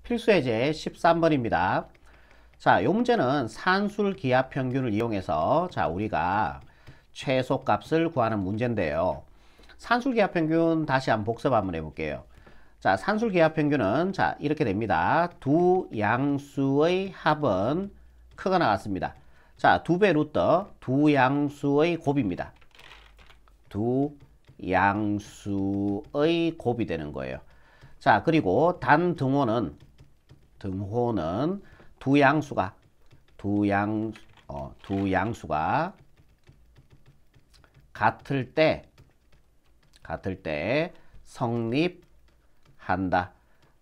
필수예제 13번입니다. 자, 요 문제는 산술 기하 평균을 이용해서 우리가 최소값을 구하는 문제인데요. 산술 기하 평균 다시 한번 복습 한번 해볼게요. 자, 산술 기하 평균은 이렇게 됩니다. 두 양수의 합은 크거나 같습니다. 자, 2배 루트 두 양수의 곱입니다. 두 양수의 곱이 되는 거예요. 자, 그리고 단 등호는 두 양수가 같을 때 성립한다.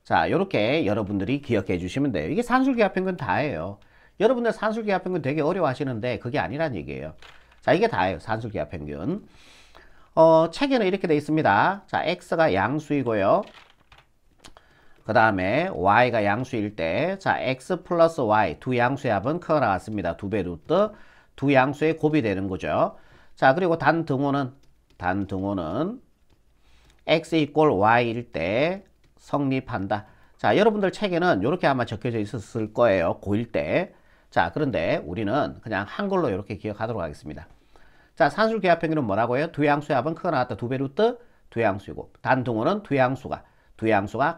자, 요렇게 여러분들이 기억해 주시면 돼요. 이게 산술기하평균 다예요. 여러분들 산술기하평균 되게 어려워하시는데 그게 아니란 얘기예요. 자, 이게 다예요. 산술기하평균. 책에는 이렇게 돼 있습니다. 자, x가 양수이고요. 그 다음에 y가 양수일 때, x 플러스 y 두 양수의 합은 크거나 같습니다. 2배 루트 두 양수의 곱이 되는 거죠. 자, 그리고 단 등호는 x 이꼴 y일 때 성립한다. 자, 여러분들 책에는 이렇게 아마 적혀져 있었을 거예요. 고1 때. 자, 그런데 우리는 그냥 한글로 이렇게 기억하도록 하겠습니다. 자, 산술기하평균은 뭐라고요? 두 양수의 합은 크거나 같다. 2배 루트 두 양수의 곱. 단 등호는 두 양수가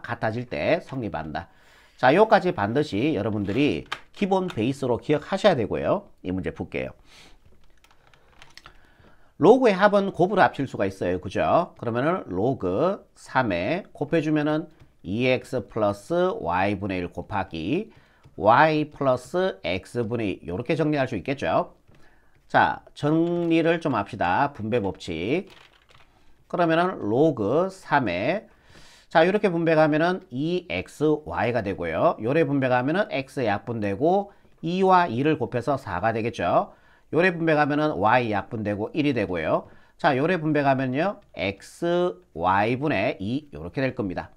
같아질 때 성립한다. 자, 요까지 반드시 여러분들이 기본 베이스로 기억하셔야 되고요. 이 문제 풀게요. 로그의 합은 곱으로 합칠 수가 있어요. 그죠? 그러면은 로그 3에 곱해주면은 2x 플러스 y분의 1 곱하기 y 플러스 x분의 2 이렇게 정리할 수 있겠죠? 자, 정리를 좀 합시다. 분배 법칙. 그러면은 로그 3에 자, 이렇게 분배하면은 2xy가 되고요. 요래 분배하면은 x 약분되고 2와 2를 곱해서 4가 되겠죠. 요래 분배하면은 y 약분되고 1이 되고요. 자, 요래 분배하면요. xy분의 2 이렇게 될 겁니다.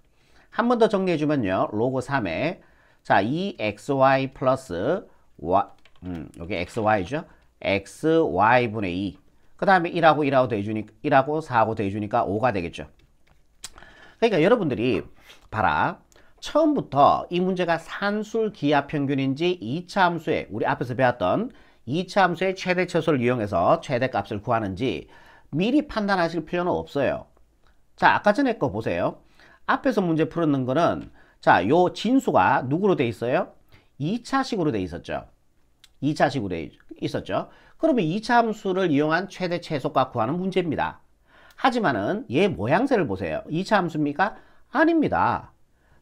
한 번 더 정리해 주면요. 로그 3에 자, 2xy 플러스 여기 xy죠. xy분의 2. 그 다음에 1하고 4하고 더해주니까 5가 되겠죠. 그러니까 여러분들이 봐라. 처음부터 이 문제가 산술 기하 평균인지 2차 함수의 우리 앞에서 배웠던 2차 함수의 최대 최소를 이용해서 최대값을 구하는지 미리 판단하실 필요는 없어요. 자, 아까 전에 거 보세요. 앞에서 문제 풀었는 거는 자, 요 진수가 누구로 돼 있어요? 2차식으로 돼 있었죠. 2차식으로 돼 있었죠. 그러면 2차 함수를 이용한 최대 최소값 구하는 문제입니다. 하지만은 얘 모양새를 보세요. 2차 함수입니까? 아닙니다.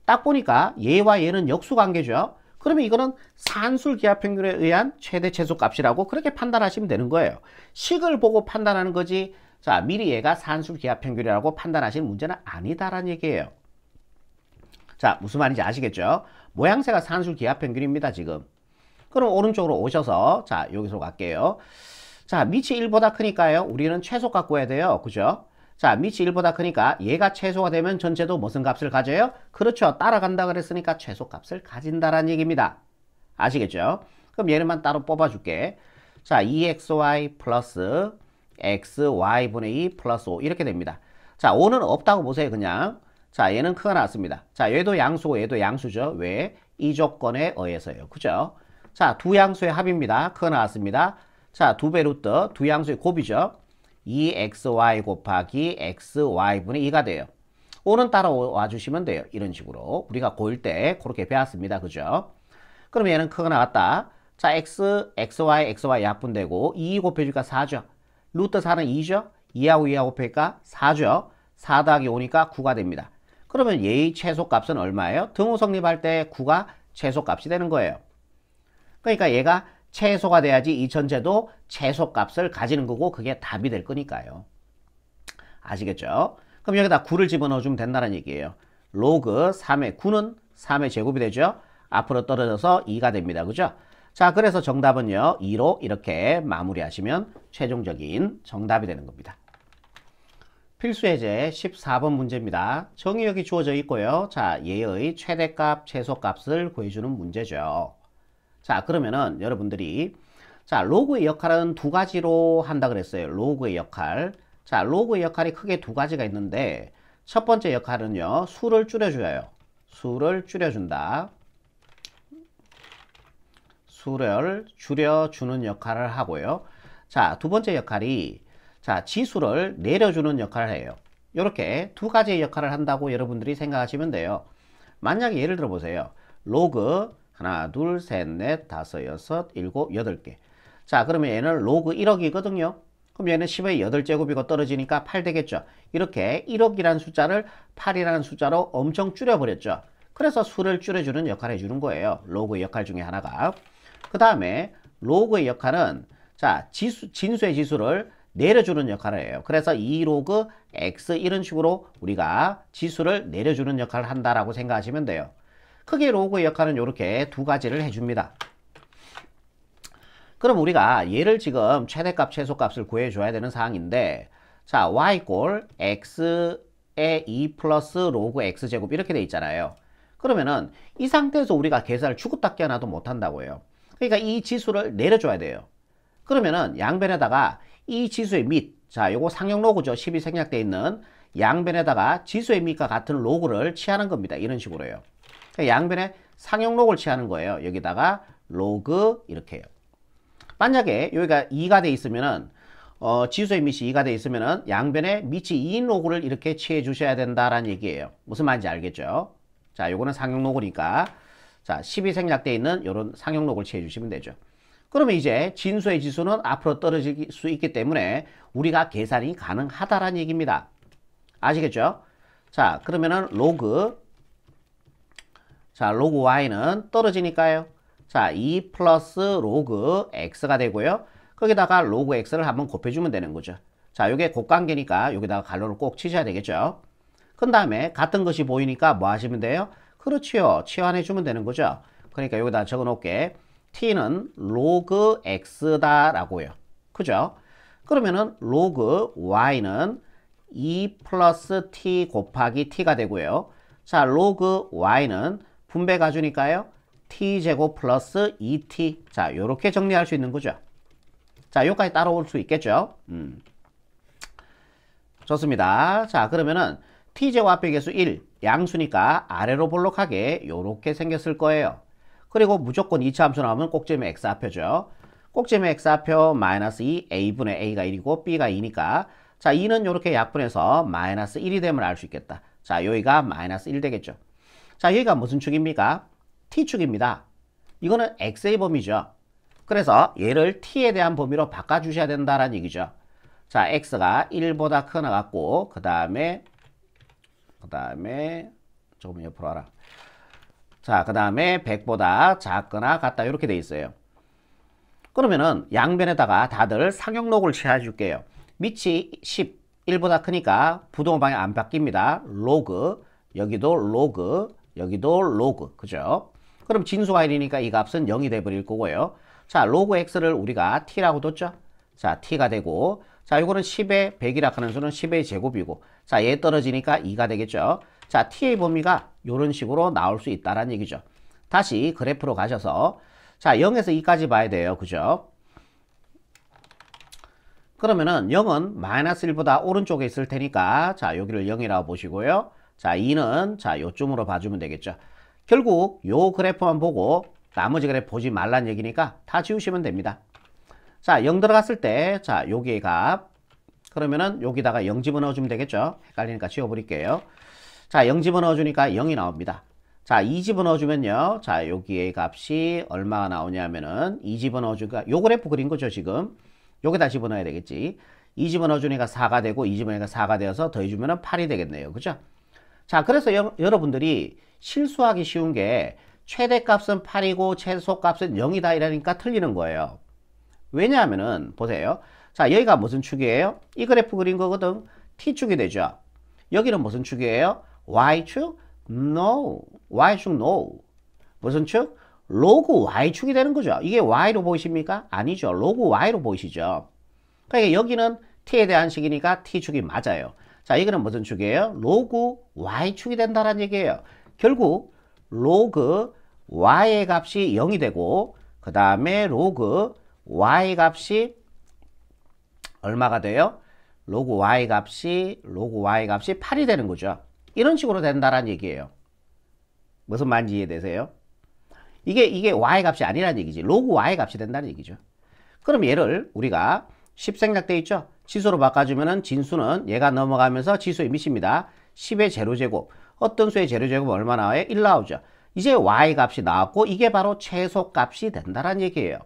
딱 보니까 얘와 얘는 역수관계죠. 그러면 이거는 산술 기하평균에 의한 최대 최소값이라고 그렇게 판단하시면 되는 거예요. 식을 보고 판단하는 거지. 자, 미리 얘가 산술 기하평균이라고 판단하시는 문제는 아니다라는 얘기예요. 자, 무슨 말인지 아시겠죠? 모양새가 산술 기하평균입니다, 지금. 그럼 오른쪽으로 오셔서 자, 여기서 갈게요. 자, 밑이 1보다 크니까요. 우리는 최소값 구해야 돼요. 그죠? 자, 밑이 1보다 크니까 얘가 최소가 되면 전체도 무슨 값을 가져요? 그렇죠. 따라간다 그랬으니까 최소값을 가진다라는 얘기입니다. 아시겠죠? 그럼 얘는만 따로 뽑아줄게. 자, 2xy 플러스 xy분의 2 플러스 5 이렇게 됩니다. 자, 5는 없다고 보세요. 그냥. 자, 얘는 크가 나왔습니다. 자, 얘도 양수고 얘도 양수죠. 왜? 이 조건에 의해서요. 그죠? 자, 두 양수의 합입니다. 크가 나왔습니다. 자, 2배 루트 두 양수의 곱이죠. 2xy 곱하기 xy분의 2가 돼요. 5는 따라와 주시면 돼요. 이런 식으로 우리가 고1 때 그렇게 배웠습니다. 그죠? 그럼 얘는 크가 나왔다. 자, xy 약분되고 2 곱해주니까 4죠. 루트 4는 2죠. 2하고 2하고 곱하니까 4죠. 4 더하기 5니까 9가 됩니다. 그러면 얘의 최소값은 얼마예요? 등호 성립할 때 9가 최소값이 되는 거예요. 그러니까 얘가 최소가 돼야지 이 전체도 최소값을 가지는 거고 그게 답이 될 거니까요. 아시겠죠? 그럼 여기다 9를 집어넣어주면 된다는 얘기예요. 로그 3의 9는 3의 제곱이 되죠? 앞으로 떨어져서 2가 됩니다. 그죠? 자, 그래서 정답은요. 2로 이렇게 마무리하시면 최종적인 정답이 되는 겁니다. 필수예제 14번 문제입니다. 정의역이 주어져 있고요. 자, 얘의 최대값, 최소값을 구해주는 문제죠. 자, 그러면은 여러분들이 자, 로그의 역할은 두 가지로 한다 그랬어요. 로그의 역할. 자, 로그의 역할이 크게 두 가지가 있는데 첫 번째 역할은요. 수를 줄여줘요. 수를 줄여준다. 수를 줄여주는 역할을 하고요. 자, 두 번째 역할이 자, 지수를 내려주는 역할을 해요. 이렇게 두 가지의 역할을 한다고 여러분들이 생각하시면 돼요. 만약에 예를 들어 보세요. 로그 하나, 둘, 셋, 넷, 다섯, 여섯, 일곱, 여덟 개. 자, 그러면 얘는 로그 1억이거든요. 그럼 얘는 10의 8제곱이고 떨어지니까 8 되겠죠. 이렇게 1억이라는 숫자를 8이라는 숫자로 엄청 줄여버렸죠. 그래서 수를 줄여주는 역할을 해주는 거예요. 로그의 역할 중에 하나가. 그 다음에 로그의 역할은 자, 진수의 지수를 내려주는 역할을 해요. 그래서 2로그 x 이런 식으로 우리가 지수를 내려주는 역할을 한다라고 생각하시면 돼요. 크게 로그의 역할은 이렇게 두 가지를 해줍니다. 그럼 우리가 얘를 지금 최대값, 최소값을 구해줘야 되는 사항인데 자, y꼴 x의 2 플러스 로그 x제곱 이렇게 돼 있잖아요. 그러면은 이 상태에서 우리가 계산을 주고받기 하나도 못한다고 해요. 그러니까 이 지수를 내려줘야 돼요. 그러면은 양변에다가 이 지수의 밑, 자, 요거 상형 로그죠. 10이 생략되어 있는 양변에다가 지수의 밑과 같은 로그를 취하는 겁니다. 이런 식으로요. 그러니까 양변에 상형 로그를 취하는 거예요. 여기다가 로그 이렇게 해요. 만약에 여기가 2가 돼 있으면은 지수의 밑이 2가 돼 있으면은 양변에 밑이 2인 로그를 이렇게 취해 주셔야 된다라는 얘기예요. 무슨 말인지 알겠죠? 자, 요거는 상형 로그니까 자, 10이 생략되어 있는 요런 상형 로그를 취해 주시면 되죠. 그러면 이제 진수의 지수는 앞으로 떨어질 수 있기 때문에 우리가 계산이 가능하다라는 얘기입니다. 아시겠죠? 자, 그러면은 로그 y는 떨어지니까요. 자, 2 플러스 로그 x가 되고요. 거기다가 로그 x를 한번 곱해주면 되는 거죠. 자, 요게 곱관계니까 여기다가 가로를 꼭 치셔야 되겠죠. 그 다음에 같은 것이 보이니까 뭐 하시면 돼요? 그렇지요. 치환해주면 되는 거죠. 그러니까 여기다 적어 놓을게. t는 로그 x다라고요. 그죠? 그러면은 로그 y는 2 플러스 t 곱하기 t가 되고요. 자, 로그 y는 분배 가주니까요. t제곱 플러스 2t. 자, 요렇게 정리할 수 있는 거죠. 자, 여기까지 따라올 수 있겠죠? 좋습니다. 자, 그러면은 t제곱 앞에 계수 1, 양수니까 아래로 볼록하게 요렇게 생겼을 거예요. 그리고 무조건 2차 함수 나오면 꼭지점의 x좌표죠. 꼭지점의 x좌표 마이너스 2, a분의 a가 1이고 b가 2니까 자, 2는 이렇게 약분해서 마이너스 1이 됨을 알 수 있겠다. 자, 여기가 마이너스 1 되겠죠. 자, 여기가 무슨 축입니까? t축입니다. 이거는 x의 범위죠. 그래서 얘를 t에 대한 범위로 바꿔주셔야 된다는 얘기죠. 자, x가 1보다 크나 같고 그 다음에 조금 옆으로 하라. 자, 그 다음에 100보다 작거나 같다 이렇게 돼 있어요. 그러면은 양변에다가 다들 상형 로그를 취해 줄게요. 밑이 10, 1보다 크니까 부동호 방향 안 바뀝니다. 로그, 여기도 로그, 여기도 로그, 그죠? 그럼 진수가 1이니까 이 값은 0이 돼버릴 거고요. 자, 로그 x를 우리가 t라고 뒀죠? 자, t가 되고 자, 이거는 10의 100이라 하는 수는 10의 제곱이고 자, 얘 떨어지니까 2가 되겠죠? 자, t의 범위가 이런 식으로 나올 수 있다는 얘기죠. 다시 그래프로 가셔서 자, 0에서 2까지 봐야 돼요. 그죠? 그러면은 0은 마이너스 1보다 오른쪽에 있을 테니까 자, 여기를 0이라고 보시고요. 자, 2는 자, 요쯤으로 봐주면 되겠죠. 결국 요 그래프만 보고 나머지 그래프 보지 말란 얘기니까 다 지우시면 됩니다. 자, 0 들어갔을 때 자, 여기의 값 그러면은 여기다가 0 집어넣어주면 되겠죠. 헷갈리니까 지워버릴게요. 자, 0 집어넣어주니까 0이 나옵니다. 자, 2 집어넣어주면요. 자, 여기의 값이 얼마가 나오냐면은 2 집어넣어주니까 요 그래프 그린 거죠, 지금. 여기다 집어넣어야 되겠지. 2 집어넣어주니까 4가 되고 2 집어넣으니까 4가 되어서 더해주면은 8이 되겠네요. 그죠? 자, 그래서 여러분들이 실수하기 쉬운 게 최대값은 8이고 최소값은 0이다 이러니까 틀리는 거예요. 왜냐하면은 보세요. 자, 여기가 무슨 축이에요? 이 그래프 그린 거거든. t축이 되죠. 여기는 무슨 축이에요? y축? No. y축 no. 무슨 축? 로그 y축이 되는 거죠. 이게 y로 보이십니까? 아니죠. 로그 y로 보이시죠. 그러니까 여기는 t에 대한 식이니까 t축이 맞아요. 자, 이거는 무슨 축이에요? 로그 y축이 된다는 얘기예요. 결국 로그 y의 값이 0이 되고 그 다음에 로그 y 값이 얼마가 돼요? 로그 y 값이 8이 되는 거죠. 이런 식으로 된다는 얘기예요. 무슨 말인지 이해되세요? 이게 y 값이 아니라는 얘기지. 로그 y 값이 된다는 얘기죠. 그럼 얘를 우리가 10 생략돼 있죠? 지수로 바꿔주면은 진수는 얘가 넘어가면서 지수의 밑입니다. 10의 제로제곱. 어떤 수의 제로제곱은 얼마 나와요? 1 나오죠. 이제 y 값이 나왔고 이게 바로 최소값이 된다는 얘기예요.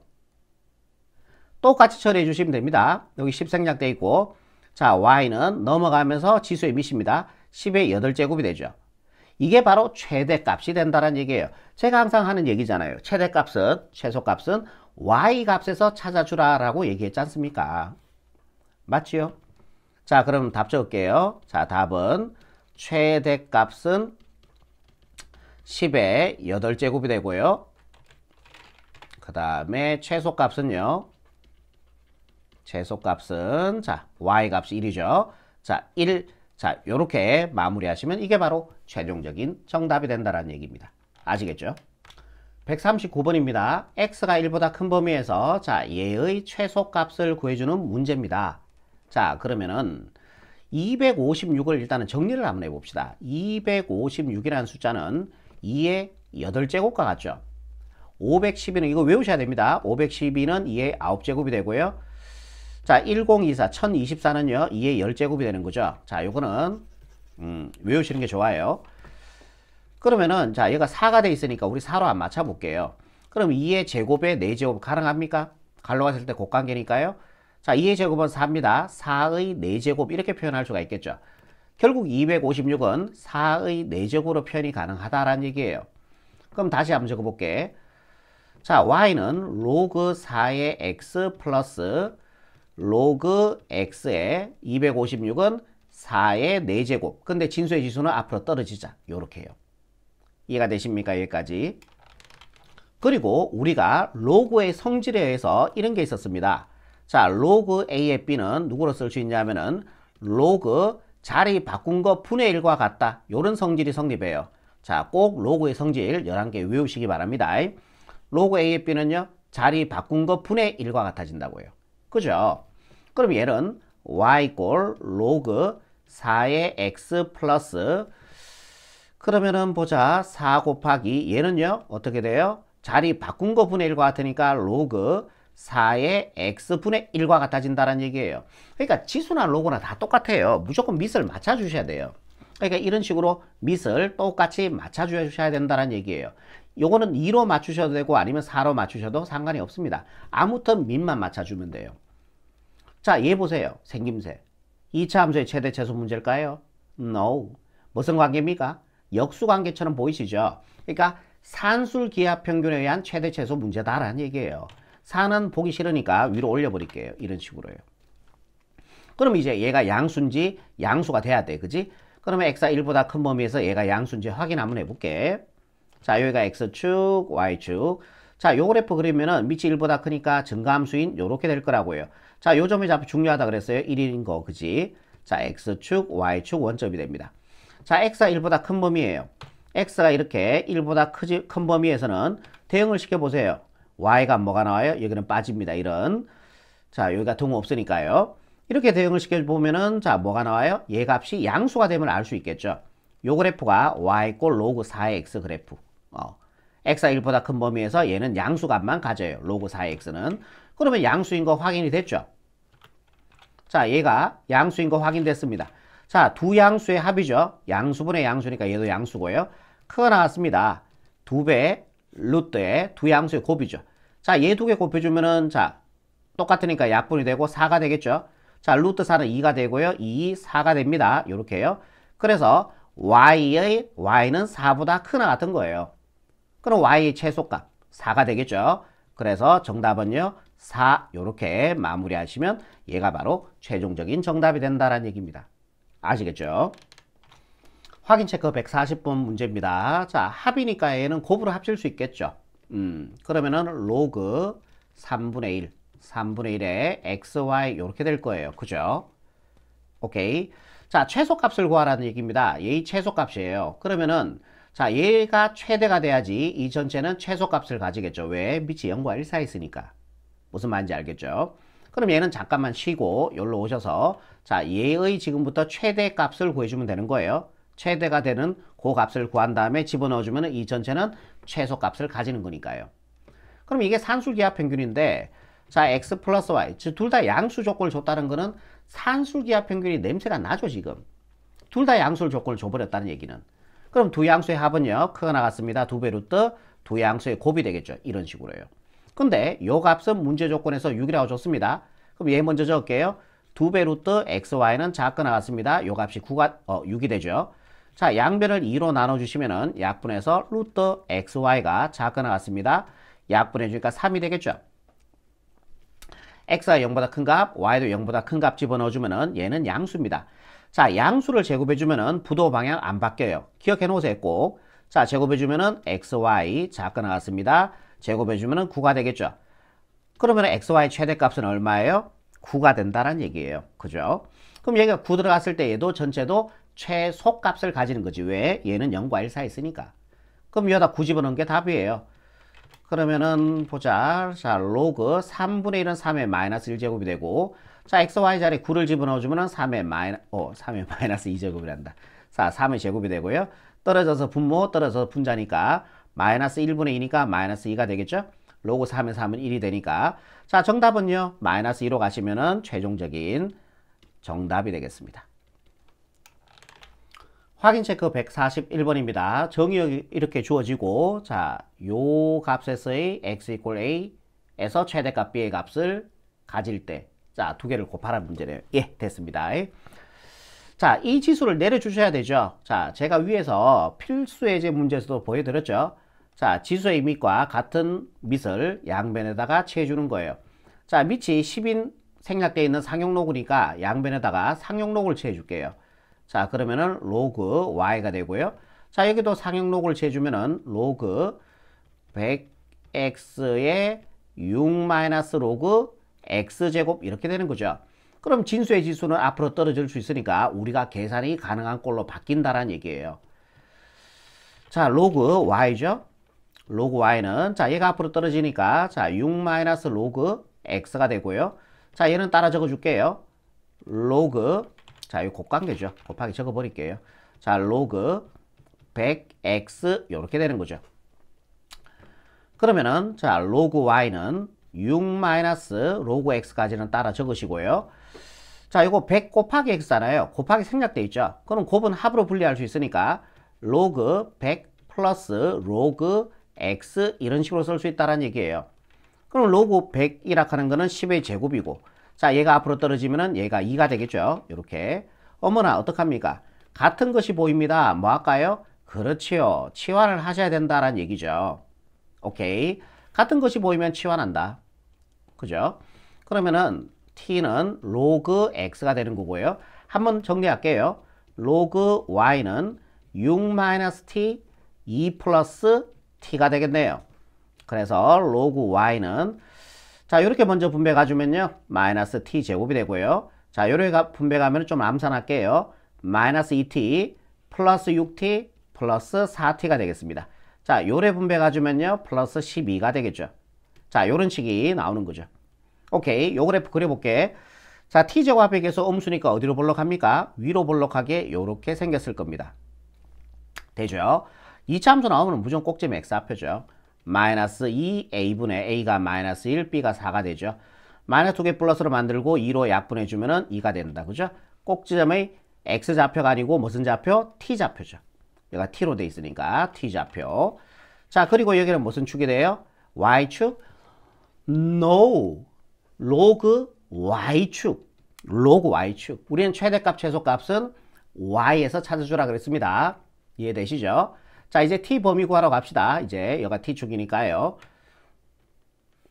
똑같이 처리해 주시면 됩니다. 여기 10 생략돼 있고 자 y는 넘어가면서 지수의 밑입니다. 10의 8제곱이 되죠. 이게 바로 최대값이 된다는 얘기예요. 제가 항상 하는 얘기잖아요. 최대값은 최소값은 y값에서 찾아주라 라고 얘기했지 않습니까? 맞지요? 자 그럼 답 적을게요. 자 답은 최대값은 10의 8제곱이 되고요. 그 다음에 최소값은요. 최소값은 자 y값이 1이죠. 자 1. 자 요렇게 마무리하시면 이게 바로 최종적인 정답이 된다는 얘기입니다. 아시겠죠? 139번입니다. x가 1보다 큰 범위에서 자 얘의 최소값을 구해주는 문제입니다. 자 그러면은 256을 일단은 정리를 한번 해봅시다. 256이라는 숫자는 2의 8제곱과 같죠. 512는 이거 외우셔야 됩니다. 512는 2의 9제곱이 되고요. 자 1024, 1024는요 2의 10제곱이 되는 거죠. 자 요거는 외우시는 게 좋아요. 그러면은 자 얘가 4가 돼 있으니까 우리 4로 한번 맞춰 볼게요. 그럼 2의 제곱에 4제곱 가능합니까? 갈로 갔을 때 곱관계니까요. 자 2의 제곱은 4입니다. 4의 4제곱 이렇게 표현할 수가 있겠죠. 결국 256은 4의 4제곱으로 표현이 가능하다라는 얘기예요. 그럼 다시 한번 적어볼게. 자 y는 로그 4의 x 플러스 로그 x의 256은 4의 4제곱. 근데 진수의 지수는 앞으로 떨어지자. 요렇게 해요. 이해가 되십니까? 여기까지. 그리고 우리가 로그의 성질에 의해서 이런 게 있었습니다. 자, 로그 a의 b는 누구로 쓸 수 있냐면은 로그 자리 바꾼 거 분의 1과 같다. 요런 성질이 성립해요. 자, 꼭 로그의 성질 11개 외우시기 바랍니다. 로그 a의 b는요. 자리 바꾼 거 분의 1과 같아진다고요. 그죠? 그럼 얘는 y 꼴 로그 4의 x 플러스 그러면은 보자. 4 곱하기 얘는요. 어떻게 돼요? 자리 바꾼 거 분의 1과 같으니까 로그 4의 x분의 1과 같아진다는 얘기예요. 그러니까 지수나 로그나 다 똑같아요. 무조건 밑을 맞춰주셔야 돼요. 그러니까 이런 식으로 밑을 똑같이 맞춰주셔야 된다는 얘기예요. 요거는 2로 맞추셔도 되고 아니면 4로 맞추셔도 상관이 없습니다. 아무튼 밑만 맞춰주면 돼요. 자, 얘 보세요. 생김새. 2차 함수의 최대 최소 문제일까요? No. 무슨 관계입니까? 역수관계처럼 보이시죠? 그러니까 산술기하 평균에 의한 최대 최소 문제다라는 얘기예요. 4는 보기 싫으니까 위로 올려버릴게요. 이런 식으로요. 그럼 이제 얘가 양수인지 양수가 돼야 돼. 그지? 그러면 x가 1보다 큰 범위에서 얘가 양수인지 확인 한번 해볼게. 자, 여기가 x축, y축. 자, 요 그래프 그리면은 밑이 1보다 크니까 증가함수인 요렇게 될 거라고요. 자, 요 점이 자꾸 중요하다 그랬어요. 1인 거, 그지? 자, x축, y축 원점이 됩니다. 자, x가 1보다 큰 범위예요. x가 이렇게 1보다 큰 범위에서는 대응을 시켜보세요. y가 뭐가 나와요? 여기는 빠집니다. 이런. 자, 여기가 등호 없으니까요. 이렇게 대응을 시켜보면은 자, 뭐가 나와요? 얘 값이 양수가 되면 알 수 있겠죠. 요 그래프가 y 꼴 로그 4의 x 그래프. x가 1보다 큰 범위에서 얘는 양수값만 가져요. 로그 4의 x는. 그러면 양수인 거 확인이 됐죠. 자, 얘가 양수인 거 확인됐습니다. 자, 두 양수의 합이죠. 양수분의 양수니까 얘도 양수고요. 크가 나왔습니다. 2배 루트의 두 양수의 곱이죠. 자, 얘 두 개 곱해주면은 자, 똑같으니까 약분이 되고 4가 되겠죠. 자, 루트 4는 2가 되고요. 2, 4가 됩니다. 요렇게요. 그래서 y는 4보다 크나 같은 거예요. 그럼 y의 최소값 4가 되겠죠. 그래서 정답은요. 4 요렇게 마무리하시면 얘가 바로 최종적인 정답이 된다는 얘기입니다. 아시겠죠? 확인 체크 140번 문제입니다. 자, 합이니까 얘는 곱으로 합칠 수 있겠죠. 그러면은 로그 3분의 1에 xy 이렇게 될 거예요. 그죠? 오케이. 자, 최소값을 구하라는 얘기입니다. 얘의 최소값이에요. 그러면은 자, 얘가 최대가 돼야지 이 전체는 최소값을 가지겠죠. 왜? 밑이 0과 1 사이 있으니까. 무슨 말인지 알겠죠? 그럼 얘는 잠깐만 쉬고 여기로 오셔서 자, 얘의 지금부터 최대값을 구해주면 되는 거예요. 최대가 되는 그 값을 구한 다음에 집어넣어주면 이 전체는 최소값을 가지는 거니까요. 그럼 이게 산술기하 평균인데 자 x 플러스 y 즉 둘 다 양수 조건을 줬다는 거는 산술기하 평균이 냄새가 나죠. 지금 둘 다 양수를 조건을 줘버렸다는 얘기는. 그럼 두 양수의 합은요 크가 나갔습니다. 2배 루트 두 양수의 곱이 되겠죠. 이런 식으로요. 근데 요 값은 문제 조건에서 6이라고 줬습니다. 그럼 얘 먼저 적을게요. 2배 루트 xy는 작게 나갔습니다. 요 값이 6이 되죠. 자, 양변을 2로 나눠주시면은 약분해서 루트 xy가 작게 나갔습니다. 약분해주니까 3이 되겠죠. x가 0보다 큰 값, y도 0보다 큰 값 집어넣어주면은 얘는 양수입니다. 자, 양수를 제곱해주면은 부도 방향 안 바뀌어요. 기억해 놓으세요, 꼭. 자, 제곱해주면은 xy 작게 나갔습니다. 제곱해주면은 9가 되겠죠. 그러면 xy 최대값은 얼마예요? 9가 된다는 얘기예요. 그죠? 그럼 얘가 9 들어갔을 때 얘도 전체도 최소값을 가지는 거지. 왜? 얘는 0과 1 사이 있으니까. 그럼 여기다 9 집어넣은 게 답이에요. 그러면은 보자. 자, 로그 3분의 1은 3의 마이너스 1제곱이 되고 자, xy 자리에 9를 집어넣어주면은 3의 마이너스 2제곱이란다. 자, 3의 제곱이 되고요. 떨어져서 분모, 떨어져서 분자니까 마이너스 1분의 2니까 마이너스 2가 되겠죠? 로그 3의 3은 1이 되니까 자, 정답은요. 마이너스 2로 가시면은 최종적인 정답이 되겠습니다. 확인 체크 141번입니다. 정의 이렇게 주어지고 자, 요 값에서의 x = a에서 최대값 b의 값을 가질 때 자, 두 개를 곱하라는 문제네요. 예, 됐습니다. 자, 이 지수를 내려주셔야 되죠. 자, 제가 위에서 필수 예제 문제에서도 보여드렸죠. 자, 지수의 밑과 같은 밑을 양변에다가 취해주는 거예요. 자, 밑이 10인 생략되어 있는 상용로그니까 양변에다가 상용로그를 취해줄게요. 자, 그러면은 로그 y가 되고요. 자, 여기도 상용로그를 취해주면은 로그 100x의 6 로그 x제곱 이렇게 되는 거죠. 그럼 진수의 지수는 앞으로 떨어질 수 있으니까 우리가 계산이 가능한 꼴로 바뀐다라는 얘기예요. 자, 로그 y죠. 로그 y는 자, 얘가 앞으로 떨어지니까 자, 6 로그 x가 되고요. 자, 얘는 따라 적어 줄게요. 로그 자, 이 곱관계죠. 곱하기 적어 버릴게요. 자, 로그 100x 이렇게 되는 거죠. 그러면은 자, 로그 y는 6 로그 x까지는 따라 적으시고요. 자, 이거 100 곱하기 x잖아요. 곱하기 생략돼 있죠. 그럼 곱은 합으로 분리할 수 있으니까 로그 100 플러스 로그 x 이런 식으로 쓸 수 있다는 얘기예요. 그럼 로그 100이라 하는 거는 10의 제곱이고 자, 얘가 앞으로 떨어지면은 얘가 2가 되겠죠. 이렇게. 어머나 어떡합니까? 같은 것이 보입니다. 뭐 할까요? 그렇지요. 치환을 하셔야 된다라는 얘기죠. 오케이. 같은 것이 보이면 치환한다. 그죠? 그러면은 t는 로그 x가 되는 거고요. 한번 정리할게요. 로그 y는 6-t 2 플러스 t가 되겠네요. 그래서 로그 y는 자, 이렇게 먼저 분배 가주면요. 마이너스 t 제곱이 되고요. 자, 요렇게 분배 가면 좀 암산할게요. 마이너스 2t 플러스 6t 플러스 4t가 되겠습니다. 자, 요래 분배 가주면요. 플러스 12가 되겠죠. 자, 요런 식이 나오는 거죠. 오케이. 요 그래프 그려볼게. 자, t제곱 앞에 계속 음수니까 어디로 볼록합니까? 위로 볼록하게 요렇게 생겼을 겁니다. 되죠? 2차 함수 나오면 무조건 꼭지면 x좌표죠. 마이너스 2a분의 a가 마이너스 1, b가 4가 되죠. 마이너스 2개 플러스로 만들고 2로 약분해주면 2가 된다. 그죠? 꼭지점의 x좌표가 아니고 무슨 좌표? t좌표죠. 여기가 t로 돼 있으니까 t좌표. 자, 그리고 여기는 무슨 축이 돼요? y축? No. 로그 y축. 로그 y축. 우리는 최대값, 최소값은 y에서 찾아주라 그랬습니다. 이해되시죠? 자, 이제 t 범위 구하러 갑시다. 이제 여기가 t축이니까요.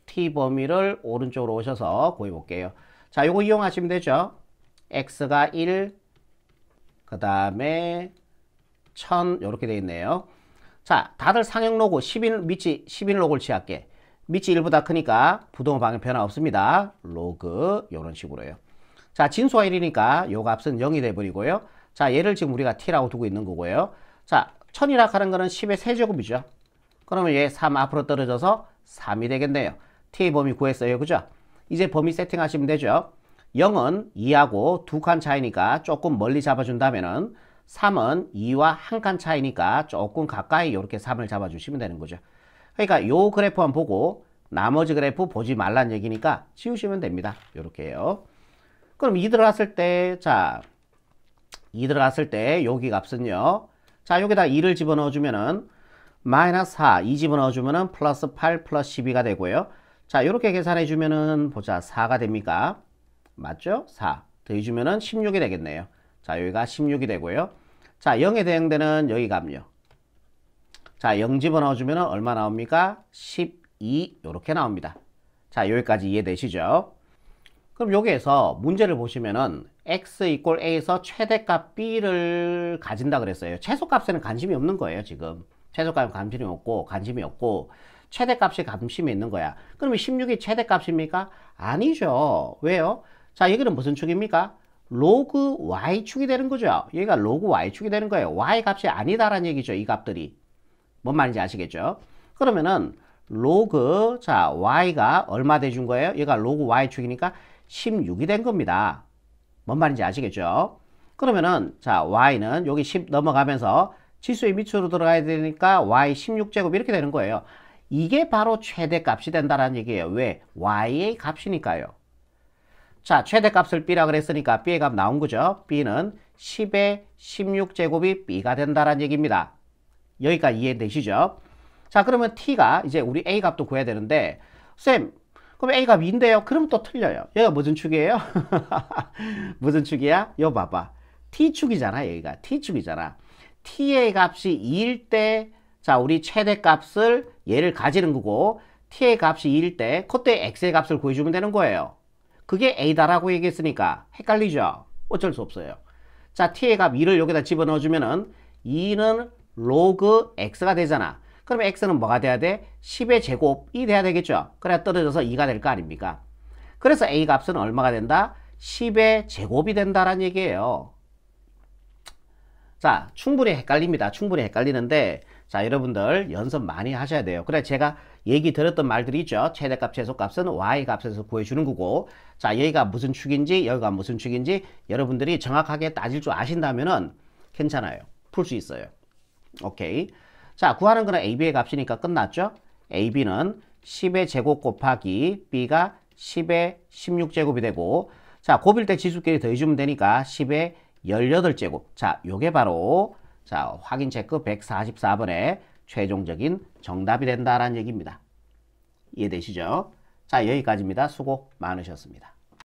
t 범위를 오른쪽으로 오셔서 구해볼게요. 자, 요거 이용하시면 되죠. x가 1, 그 다음에 1000 이렇게 되어 있네요. 자, 다들 상형 로그 10인 밑이 10인 로그를 취할게. 밑이 1보다 크니까 부동호 방향 변화 없습니다. 로그 이런 식으로요. 자, 진수가 1이니까 요 값은 0이 돼버리고요. 자, 얘를 지금 우리가 t라고 두고 있는 거고요. 자, 1000이라 하는 거는 10의 세제곱이죠. 그러면 얘 3 앞으로 떨어져서 3이 되겠네요. t의 범위 구했어요. 그죠? 이제 범위 세팅하시면 되죠. 0은 2하고 2칸 차이니까 조금 멀리 잡아준다면은 3은 2와 한 칸 차이니까 조금 가까이 이렇게 3을 잡아주시면 되는 거죠. 그러니까 요 그래프만 보고 나머지 그래프 보지 말란 얘기니까 지우시면 됩니다. 이렇게요. 그럼 2 들어갔을 때, 자, 2 들어갔을 때 여기 값은요. 자, 여기다 2를 집어넣어주면은 마이너스 4, 2 집어넣어주면은 플러스 8 플러스 12가 되고요. 자, 이렇게 계산해주면은 보자. 4가 됩니까? 맞죠? 4. 더해주면은 16이 되겠네요. 자, 여기가 16이 되고요. 자, 0에 대응되는 여기 값요. 자, 0 집어넣어주면은 얼마 나옵니까? 12, 이렇게 나옵니다. 자, 여기까지 이해되시죠? 그럼 여기에서 문제를 보시면은 x 이꼴 a에서 최대값 b를 가진다 그랬어요. 최소값에는 관심이 없는 거예요, 지금. 최소값에 관심이 없고 최대값에 관심이 있는 거야. 그러면 16이 최대값입니까? 아니죠. 왜요? 자, 여기는 무슨 축입니까? 로그 y축이 되는 거죠. 여기가 로그 y축이 되는 거예요. y 값이 아니다라는 얘기죠. 이 값들이. 뭔 말인지 아시겠죠? 그러면은 로그 자 y가 얼마 돼준 거예요? 얘가 로그 y축이니까 16이 된 겁니다. 뭔 말인지 아시겠죠? 그러면은 자 y는 여기 10 넘어가면서 지수의 밑으로 들어가야 되니까 y 16제곱 이렇게 되는 거예요. 이게 바로 최대값이 된다는 얘기예요. 왜? y의 값이니까요. 자, 최대값을 b라 그랬으니까 b의 값 나온 거죠. b는 10의 16제곱이 b가 된다는 얘기입니다. 여기까지 이해되시죠? 자, 그러면 t가 이제 우리 a 값도 구해야 되는데 쌤, 그럼 a 값 2인데요? 그럼 또 틀려요. 얘가 무슨 축이에요? 무슨 축이야? 요 봐봐. t축이잖아. 여기가 t축이잖아. t의 값이 2일 때 자, 우리 최대값을 얘를 가지는 거고 t의 값이 2일 때 그때 x의 값을 구해주면 되는 거예요. 그게 a다라고 얘기했으니까 헷갈리죠? 어쩔 수 없어요. 자, t의 값 2를 여기다 집어넣어주면은 2는 로그 x가 되잖아. 그러면 x는 뭐가 돼야 돼? 10의 제곱이 돼야 되겠죠? 그래야 떨어져서 2가 될 거 아닙니까? 그래서 a 값은 얼마가 된다? 10의 제곱이 된다라는 얘기예요. 자, 충분히 헷갈립니다. 충분히 헷갈리는데 자, 여러분들 연습 많이 하셔야 돼요. 그래 제가 얘기 드렸던 말들이 있죠. 최대값, 최소값은 y 값에서 구해주는 거고 자, 여기가 무슨 축인지 여기가 무슨 축인지 여러분들이 정확하게 따질 줄 아신다면은 괜찮아요. 풀 수 있어요. 오케이. 자, 구하는 거는 AB의 값이니까 끝났죠? AB는 10의 제곱 곱하기 B가 10의 16제곱이 되고 자, 곱일 때 지수끼리 더해주면 되니까 10의 18제곱. 자, 요게 바로 자, 확인 체크 144번의 최종적인 정답이 된다라는 얘기입니다. 이해되시죠? 자, 여기까지입니다. 수고 많으셨습니다.